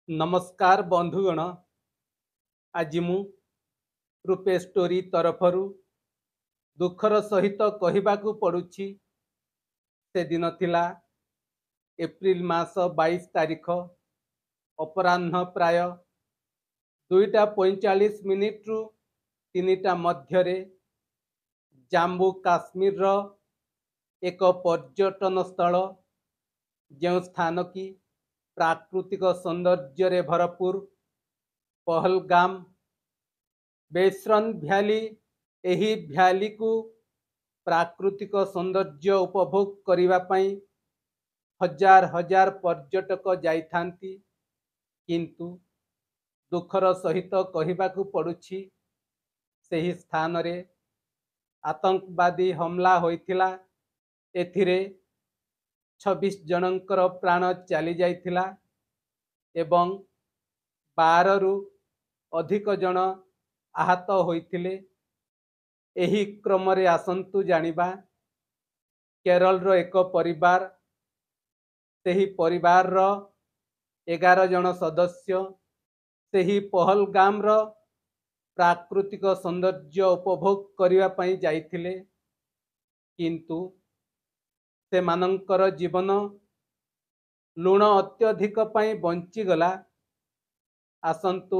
नमस्कार बंधुगण। आज मु रूपे स्टोरी तरफरु दुखर सहित कहवाकू पड़ुछि। से दिन थिला एप्रिल मास 22 तारिख अपराह्न प्राय 2:45 रु 3टा मध्यरे जम्मू काश्मीर रो एक पर्यटन स्थल जो स्थान की प्राकृतिक सौंदर्य रे भरपूर पहलगाम बेसरन भ्याली। एही भ्याली को प्राकृतिक सौंदर्य उपभोग करिवा पई हजार हजार पर्यटक जाइथांती, किंतु दुखर सहित कहवाकू पड़ुछि सेही स्थान रे आतंकवादी हमला होइथिला। एथिरे 26 जनकर प्राण चली जाइथिला एवं 12 रु अधिक जन आहत होइथिले। एही क्रम रे आसंतु जानिबा केरल रो एक परिवार, सेही परिवार रो 11 जन सदस्य सेही पहलगाम रो प्राकृतिक सौंदर्य उपभोग करिवा पई जाइथिले, किंतु से मानंकर जीवन लुण अत्यधिक पई बंची गला। आसंतु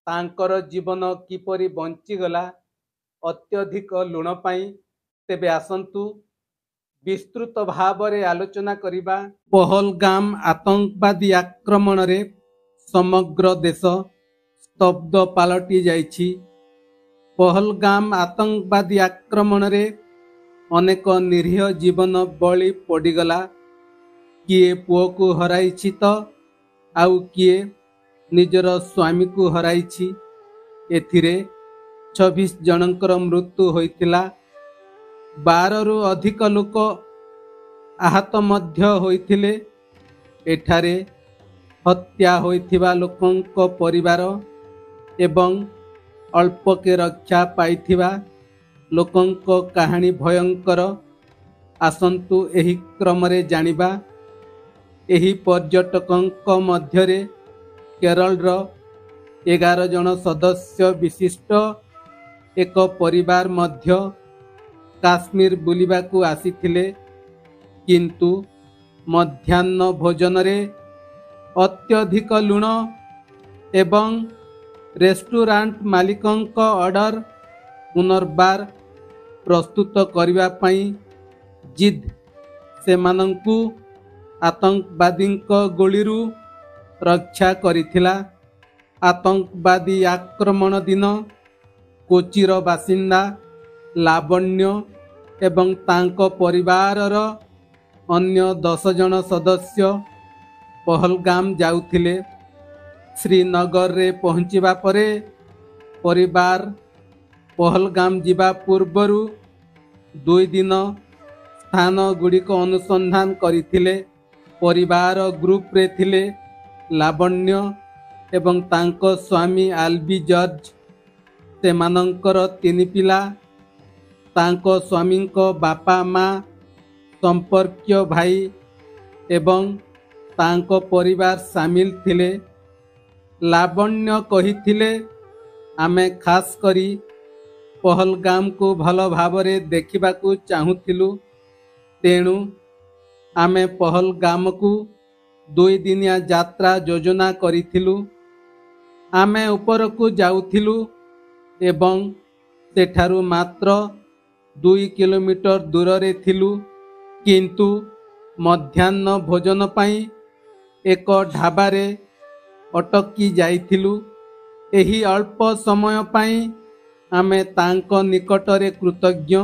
तांकर जीवन किपरि बंची गला अत्यधिक लुण पई, तेबे आसंतु विस्तृत भाव रे आलोचना करिबा। पहलगाम आतंकवादी आक्रमण रे समग्र देश स्तब्ध पालटी जाइछि। पहलगाम आतंकवादी आक्रमण रे अनेक निरीह जीवन बलि पड़गला। किए पुओ को हराइछि तो आउ किए निजर स्वामी को हराइछि। एथिरे 26 जनकर मृत्यु होइतिला, 12 रु अधिक लोक आहत मध्य होइथिले। एठारे हत्या होइथिबा लोकंक परिवार एवं अल्पके रक्षा पाइथिबा लोकंक कहानी भयंकर। आसंतु एही क्रम रे जानिबा एही पर्यटकंक मध्यरे केरल रो 11 जन सदस्य विशिष्ट एक परिवार मध्य काश्मीर बुलिबाकू आसीथिले, किंतु मध्याह्न भोजन रे अत्यधिक लुण एवं रेस्टोरेंट मालिकंक ऑर्डर पुनर्बार प्रस्तुत करिवा पई जिद सेमानंकु आतंकवादींक गोलीरु रक्षा करिथिला। आतंकवादी आक्रमण दिन कोचिर बासिंदा लावण्य एवं तांको परिवारर अन्य 10 जन सदस्य पहलगाम जाउथिले। श्रीनगर रे पहुंचिबा परे परिवार पहलगाम जिबा पूर्वरु 2 दिन स्थान गुड़िक अनुसंधान करिथिले। परिवार ग्रुप रे थिले लावण्य एवं तांको स्वामी आल्बी जॉर्ज, से मानंकर 3 पिला, तांको स्वामींको बापा माँ, संपर्कीय भाई एवं तांको परिवार सामिल थिले। लावण्य कहिथिले, आमे खास करी पहलगाम को भल भावरे देखिबाकू चाहूथिलु, तेणु आमे पहलगाम को 2 दिनिया यात्रा योजना करिथिलु। आमे ऊपर को जाउथिलु एवं सेठारु मात्र 2 किलोमीटर दूर रे थिलु, किंतु मध्याह्न भोजन पाई एक ढाबारे अटकी जाइथिलु। एही अल्प समय पाई आमे तांको निकटरे कृतज्ञ।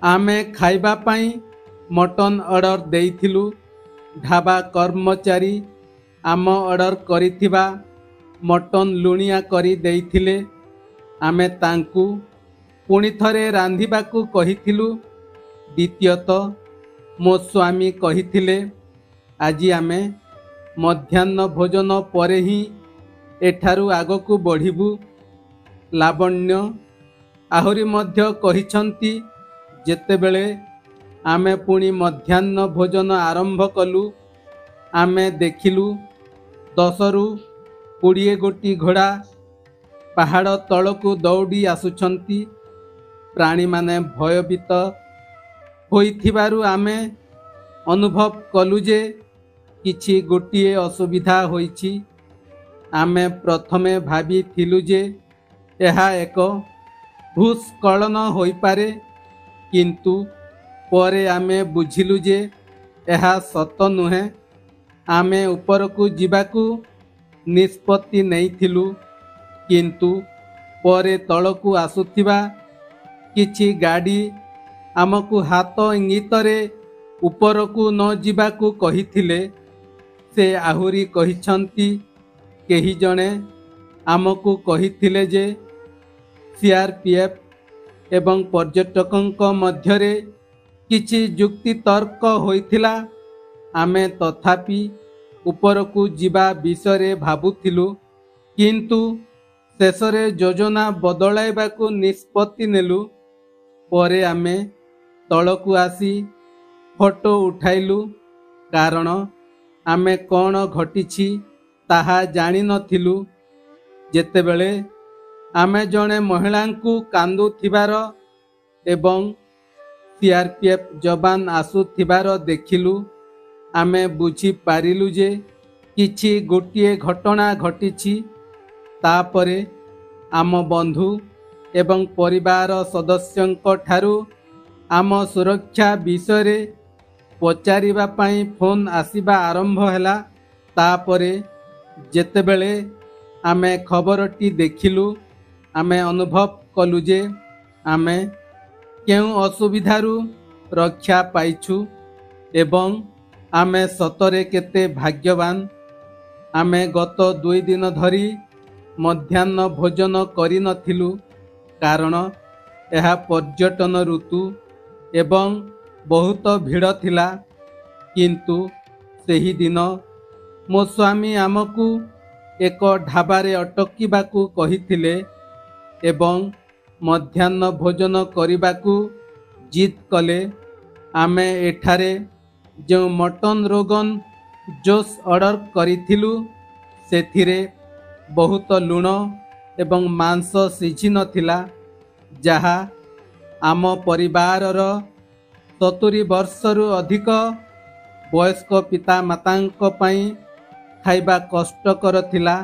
आमे खाइबा पाई मटन ऑर्डर देइथिलु। ढाबा कर्मचारी आम ऑर्डर करिथिबा मटन लुणिया करी देइथिले। आमे तांकु पुणी थरे रांधिबाकू कहिथिलु। द्वितीयत मो स्वामी कहिथिले, आजी आमे मध्याह्न भोजन परे ही एठारु आगकू बढ़िबू। लावण्य आहुरी मध्य कहिछंती, जेतेबेले आमे पुणी मध्याह्न भोजन आरंभ कलु, आमे देखिलु 10 ରୁ 20 ଗୋଟି ଘୋଡ଼ା ପାହାଡ଼ ତଳକୁ ଦୌଡ଼ି ଆସୁଛନ୍ତି। ପ୍ରାଣୀମାନେ ଭୟଭୀତ ହୋଇଥିବାରୁ ଆମେ ଅନୁଭବ କଲୁ ଯେ କିଛି ଗୋଟିଏ ଅସୁବିଧା ହୋଇଛି। ଆମେ ପ୍ରଥମେ ଭାବିଥିଲୁ ଯେ ଏହା ଏକ ଭୂସ୍ଖଳନ ହୋଇପାରେ, କିନ୍ତୁ ପରେ ଆମେ ବୁଝିଲୁ ଯେ ଏହା ସତ ନୁହେଁ। ଆମେ ଉପରକୁ ଯିବାକୁ ନିଷ୍ପତ୍ତି ନେଇଥିଲୁ, କିନ୍ତୁ ପରେ ତଳକୁ ଆସୁଥିବା କିଛି ଗାଡ଼ି ଆମକୁ ହାତ ଇଙ୍ଗିତରେ ଉପରକୁ ନ ଯିବାକୁ କହିଥିଲେ। ସେ ଆହୁରି କହିଛନ୍ତି, କେହି ଜଣେ ଆମକୁ କହିଥିଲେ ଯେ CRPF ଏବଂ ପର୍ଯ୍ୟଟକଙ୍କ ମଧ୍ୟରେ କିଛି ଯୁକ୍ତିତର୍କ ହୋଇଥିଲା। ଆମେ ତଥାପି ଉପରକୁ ଯିବା ବିଷୟରେ ଭାବୁଥିଲୁ, କିନ୍ତୁ ଶେଷରେ ଯୋଜନା ବଦଳାଇବାକୁ ନିଷ୍ପତ୍ତି ନେଲୁ। ପରେ ଆମେ ତଳକୁ ଆସି ଫଟୋ ଉଠାଇଲୁ, କାରଣ ଆମେ କ'ଣ ଘଟିଛି ତାହା ଜାଣିନଥିଲୁ। ଯେତେବେଳେ ଆମେ ଜଣେ ମହିଳାଙ୍କୁ କାନ୍ଦୁଥିବାର ଏବଂ CRPF ଯବାନ ଆସୁଥିବାର ଦେଖିଲୁ, ଆମେ ବୁଝିପାରିଲୁ ଯେ କିଛି ଗୋଟିଏ ଘଟଣା ଘଟିଛି। ତାପରେ ଆମ ବନ୍ଧୁ ଏବଂ ପରିବାର ସଦସ୍ୟଙ୍କ ଠାରୁ ଆମ ସୁରକ୍ଷା ବିଷୟରେ ପଚାରିବା ପାଇଁ ଫୋନ୍ ଆସିବା ଆରମ୍ଭ ହେଲା। ତାପରେ ଯେତେବେଳେ ଆମେ ଖବରଟି ଦେଖିଲୁ, ଆମେ ଅନୁଭବ କଲୁ ଯେ ଆମେ କେଉଁ ଅସୁବିଧାରୁ ରକ୍ଷା ପାଇଛୁ ଏବଂ ଆମେ ସତରେ କେତେ ଭାଗ୍ୟବାନ। ଆମେ ଗତ 2 ଦିନ ଧରି ମଧ୍ୟାହ୍ନ ଭୋଜନ କରିନଥିଲୁ, କାରଣ ଏହା ପର୍ଯ୍ୟଟନ ଋତୁ ଏବଂ ବହୁତ ଭିଡ଼ ଥିଲା। କିନ୍ତୁ ସେହି ଦିନ ମୋ ସ୍ୱାମୀ ଆମକୁ ଏକ ଢାବାରେ ଅଟକିବାକୁ କହିଥିଲେ ଏବଂ ମଧ୍ୟାହ୍ନ ଭୋଜନ କରିବାକୁ ଜିଦ୍ କଲେ। ଆମେ ଏଠାରେ ଯେଉଁ ମଟନ ରୋଗନ ଜୋସ୍ ଅର୍ଡ଼ର କରିଥିଲୁ, ସେଥିରେ ବହୁତ ଲୁଣ ଏବଂ ମାଂସ ସିଝିନଥିଲା, ଯାହା ଆମ ପରିବାରର 70 ବର୍ଷରୁ ଅଧିକ ବୟସ୍କ ପିତାମାତାଙ୍କ ପାଇଁ ଖାଇବା କଷ୍ଟକର ଥିଲା।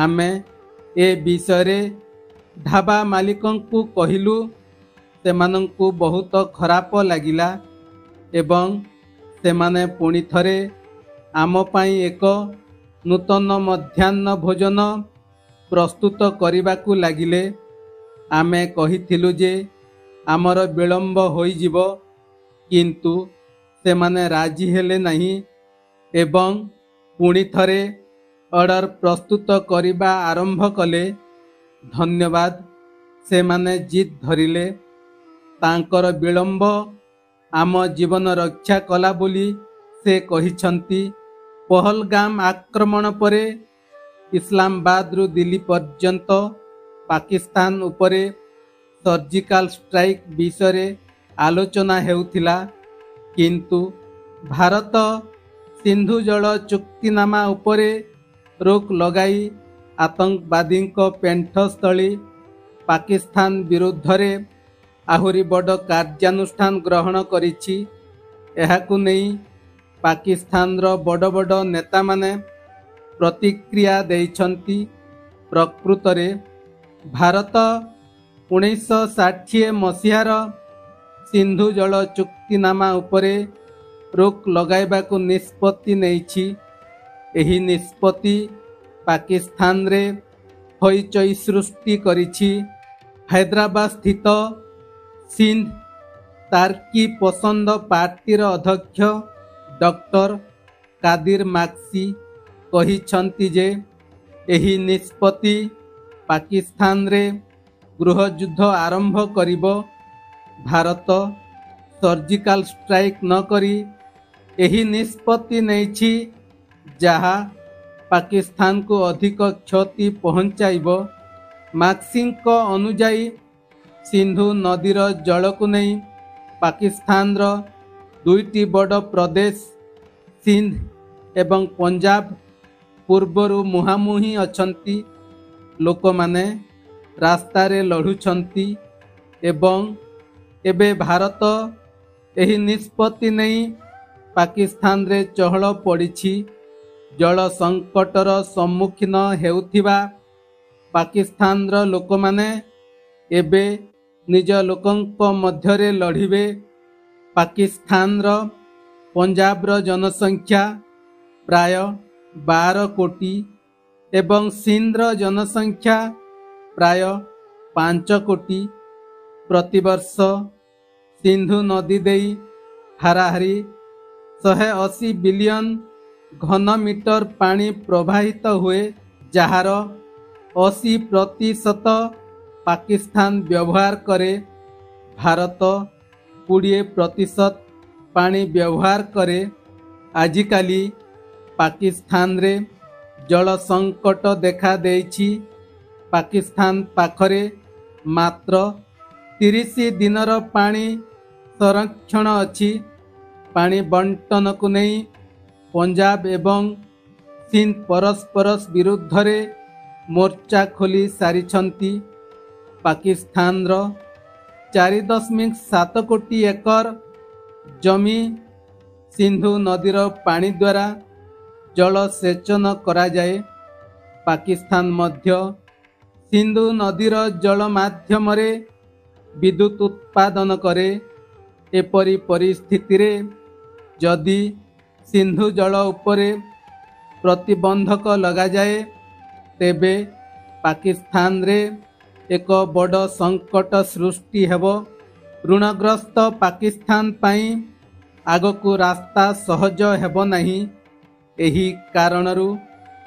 ଆମେ ଏ ବିଷୟରେ ଢାବା ମାଲିକଙ୍କୁ କହିଲୁ। ସେମାନଙ୍କୁ ବହୁତ ଖରାପ ଲାଗିଲା ଏବଂ ସେମାନେ ପୁଣି ଥରେ ଆମ ପାଇଁ ଏକ ନୂତନ ମଧ୍ୟାହ୍ନ ଭୋଜନ ପ୍ରସ୍ତୁତ କରିବାକୁ ଲାଗିଲେ। ଆମେ କହିଥିଲୁ ଯେ ଆମର ବିଳମ୍ବ ହୋଇଯିବ, କିନ୍ତୁ ସେମାନେ ରାଜି ହେଲେ ନାହିଁ ଏବଂ ପୁଣି ଥରେ ଅର୍ଡ଼ର ପ୍ରସ୍ତୁତ କରିବା ଆରମ୍ଭ କଲେ। ଧନ୍ୟବାଦ, ସେମାନେ ଜିଦ୍ ଧରିଲେ। ତାଙ୍କର ବିଳମ୍ବ ଆମ ଜୀବନ ରକ୍ଷା କଲା ବୋଲି ସେ କହିଛନ୍ତି। ପହଲଗାମ ଆକ୍ରମଣ ପରେ ଇସଲାମାବାଦରୁ ଦିଲ୍ଲୀ ପର୍ଯ୍ୟନ୍ତ ପାକିସ୍ତାନ ଉପରେ ସର୍ଜିକାଲ ଷ୍ଟ୍ରାଇକ୍ ବିଷୟରେ ଆଲୋଚନା ହେଉଥିଲା, କିନ୍ତୁ ଭାରତ ସିନ୍ଧୁ ଜଳ ଚୁକ୍ତିନାମା ଉପରେ ରୋକ ଲଗାଇ ଆତଙ୍କବାଦୀଙ୍କ ପେଣ୍ଠସ୍ଥଳୀ ପାକିସ୍ତାନ ବିରୁଦ୍ଧରେ ଆହୁରି ବଡ଼ କାର୍ଯ୍ୟାନୁଷ୍ଠାନ ଗ୍ରହଣ କରିଛି। ଏହାକୁ ନେଇ ପାକିସ୍ତାନର ବଡ଼ ବଡ଼ ନେତାମାନେ ପ୍ରତିକ୍ରିୟା ଦେଇଛନ୍ତି। ପ୍ରକୃତରେ ଭାରତ 1960 ମସିହାର ସିନ୍ଧୁ ଜଳ ଚୁକ୍ତିନାମା ଉପରେ ରୋକ ଲଗାଇବାକୁ ନିଷ୍ପତ୍ତି ନେଇଛି। ଏହି ନିଷ୍ପତ୍ତି ପାକିସ୍ତାନରେ ହଇଚଇ ସୃଷ୍ଟି କରିଛି। ହାଇଦ୍ରାବାଦ ସ୍ଥିତ ସିନ୍ଧ ତାର୍କି ପସନ୍ଦ ପାର୍ଟିର ଅଧ୍ୟକ୍ଷ ଡକ୍ଟର କାଦିର ମାକ୍ସି କହିଛନ୍ତି ଯେ ଏହି ନିଷ୍ପତ୍ତି ପାକିସ୍ତାନରେ ଗୃହଯୁଦ୍ଧ ଆରମ୍ଭ କରିବ। ଭାରତ ସର୍ଜିକାଲ ଷ୍ଟ୍ରାଇକ୍ ନକରି ଏହି ନିଷ୍ପତ୍ତି ନେଇଛି, ଯାହା ପାକିସ୍ତାନକୁ ଅଧିକ କ୍ଷତି ପହଞ୍ଚାଇବ। ମାକ୍ସିଙ୍କ ଅନୁଯାୟୀ ସିନ୍ଧୁ ନଦୀର ଜଳକୁ ନେଇ ପାକିସ୍ତାନର 2ଟି ବଡ଼ ପ୍ରଦେଶ ସିନ୍ଧ ଏବଂ ପଞ୍ଜାବ ପୂର୍ବରୁ ମୁହାଁମୁହିଁ ଅଛନ୍ତି। ଲୋକମାନେ ରାସ୍ତାରେ ଲଢ଼ୁଛନ୍ତି ଏବଂ ଏବେ ଭାରତ ଏହି ନିଷ୍ପତ୍ତି ନେଇ ପାକିସ୍ତାନରେ ଚହଳ ପଡ଼ିଛି। ଜଳ ସଙ୍କଟର ସମ୍ମୁଖୀନ ହେଉଥିବା ପାକିସ୍ତାନର ଲୋକମାନେ ଏବେ ନିଜ ଲୋକଙ୍କ ମଧ୍ୟରେ ଲଢ଼ିବେ। ପାକିସ୍ତାନର ପଞ୍ଜାବର ଜନସଂଖ୍ୟା ପ୍ରାୟ 12 କୋଟି ଏବଂ ସିନ୍ଧର ଜନସଂଖ୍ୟା ପ୍ରାୟ 5 କୋଟି। ପ୍ରତିବର୍ଷ ସିନ୍ଧୁ ନଦୀ ଦେଇ ହାରାହାରି 180 ବିଲିୟନ ଘନ ମିଟର ପାଣି ପ୍ରବାହିତ ହୁଏ, ଯାହାର 80% ପାକିସ୍ତାନ ବ୍ୟବହାର କରେ। ଭାରତ 20% ପାଣି ବ୍ୟବହାର କରେ। ଆଜିକାଲି ପାକିସ୍ତାନରେ ଜଳ ସଙ୍କଟ ଦେଖା ଦେଇଛି। ପାକିସ୍ତାନ ପାଖରେ ମାତ୍ର 30 ଦିନର ପାଣି ସଂରକ୍ଷଣ ଅଛି। ପାଣି ବଣ୍ଟନକୁ ନେଇ ପଞ୍ଜାବ ଏବଂ ସିନ୍ଧ ପରସ୍ପର ବିରୁଦ୍ଧରେ ମୋର୍ଚ୍ଚା ଖୋଲି ସାରିଛନ୍ତି। ପାକିସ୍ତାନର 4.7 କୋଟି ଏକର ଜମି ସିନ୍ଧୁ ନଦୀର ପାଣି ଦ୍ୱାରା ଜଳସେଚନ କରାଯାଏ। ପାକିସ୍ତାନ ମଧ୍ୟ ସିନ୍ଧୁ ନଦୀର ଜଳ ମାଧ୍ୟମରେ ବିଦ୍ୟୁତ୍ ଉତ୍ପାଦନ କରେ। ଏପରି ପରିସ୍ଥିତିରେ ଯଦି ସିନ୍ଧୁ ଜଳ ଉପରେ ପ୍ରତିବନ୍ଧକ ଲଗାଯାଏ, ତେବେ ପାକିସ୍ତାନରେ ଏକ ବଡ଼ ସଙ୍କଟ ସୃଷ୍ଟି ହେବ। ଋଣଗ୍ରସ୍ତ ପାକିସ୍ତାନ ପାଇଁ ଆଗକୁ ରାସ୍ତା ସହଜ ହେବ ନାହିଁ। ଏହି କାରଣରୁ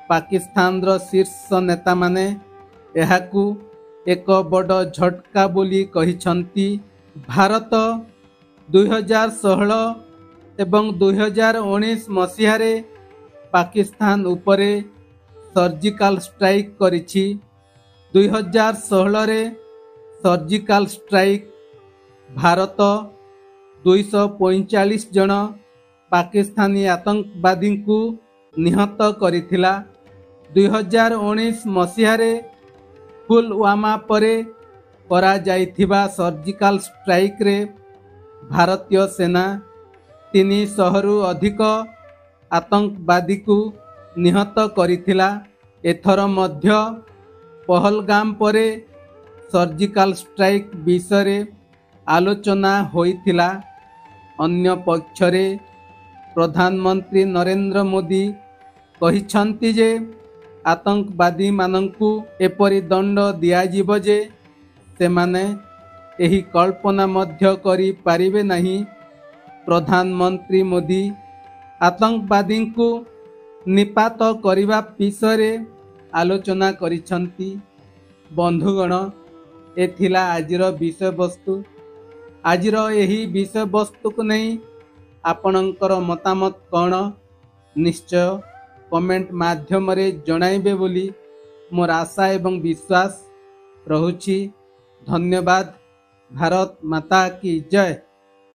ପାକିସ୍ତାନର ଶୀର୍ଷ ନେତାମାନେ ଏହାକୁ ଏକ ବଡ଼ ଝଟକା ବୋଲି କହିଛନ୍ତି। ଭାରତ 2016 ଏବଂ 2019 ମସିହାରେ ପାକିସ୍ତାନ ଉପରେ ସର୍ଜିକାଲ ଷ୍ଟ୍ରାଇକ୍ କରିଛି। 2016ରେ ସର୍ଜିକାଲ ଷ୍ଟ୍ରାଇକ୍ ଭାରତ 245 ଜଣ ପାକିସ୍ତାନୀ ଆତଙ୍କବାଦୀଙ୍କୁ ନିହତ କରିଥିଲା। 2019 ମସିହାରେ ପୁଲୱାମା ପରେ କରାଯାଇଥିବା ସର୍ଜିକାଲ ଷ୍ଟ୍ରାଇକ୍ରେ ଭାରତୀୟ ସେନା 300ରୁ ଅଧିକ ଆତଙ୍କବାଦୀକୁ ନିହତ କରିଥିଲା। ଏଥର ମଧ୍ୟ ପହଲଗାମ ପରେ ସର୍ଜିକାଲ ଷ୍ଟ୍ରାଇକ୍ ବିଷୟରେ ଆଲୋଚନା ହୋଇଥିଲା। ଅନ୍ୟ ପକ୍ଷରେ ପ୍ରଧାନମନ୍ତ୍ରୀ ନରେନ୍ଦ୍ର ମୋଦି କହିଛନ୍ତି ଯେ ଆତଙ୍କବାଦୀମାନଙ୍କୁ ଏପରି ଦଣ୍ଡ ଦିଆଯିବ ଯେ ସେମାନେ ଏହି କଳ୍ପନା ମଧ୍ୟ କରିପାରିବେ ନାହିଁ। ପ୍ରଧାନମନ୍ତ୍ରୀ ମୋଦି ଆତଙ୍କବାଦୀଙ୍କୁ ନିପାତ କରିବା ବିଷୟରେ ଆଲୋଚନା କରିଛନ୍ତି। ବନ୍ଧୁଗଣ, ଏ ଥିଲା ଆଜିର ବିଷୟବସ୍ତୁ। ଆଜିର ଏହି ବିଷୟବସ୍ତୁକୁ ନେଇ ଆପଣଙ୍କର ମତାମତ କ'ଣ? ନିଶ୍ଚୟ କମେଣ୍ଟ ମାଧ୍ୟମରେ ଜଣାଇବେ ବୋଲି ମୋର ଆଶା ଏବଂ ବିଶ୍ୱାସ ରହୁଛି। ଧନ୍ୟବାଦ। ଭାରତ ମାତା କି ଜୟ।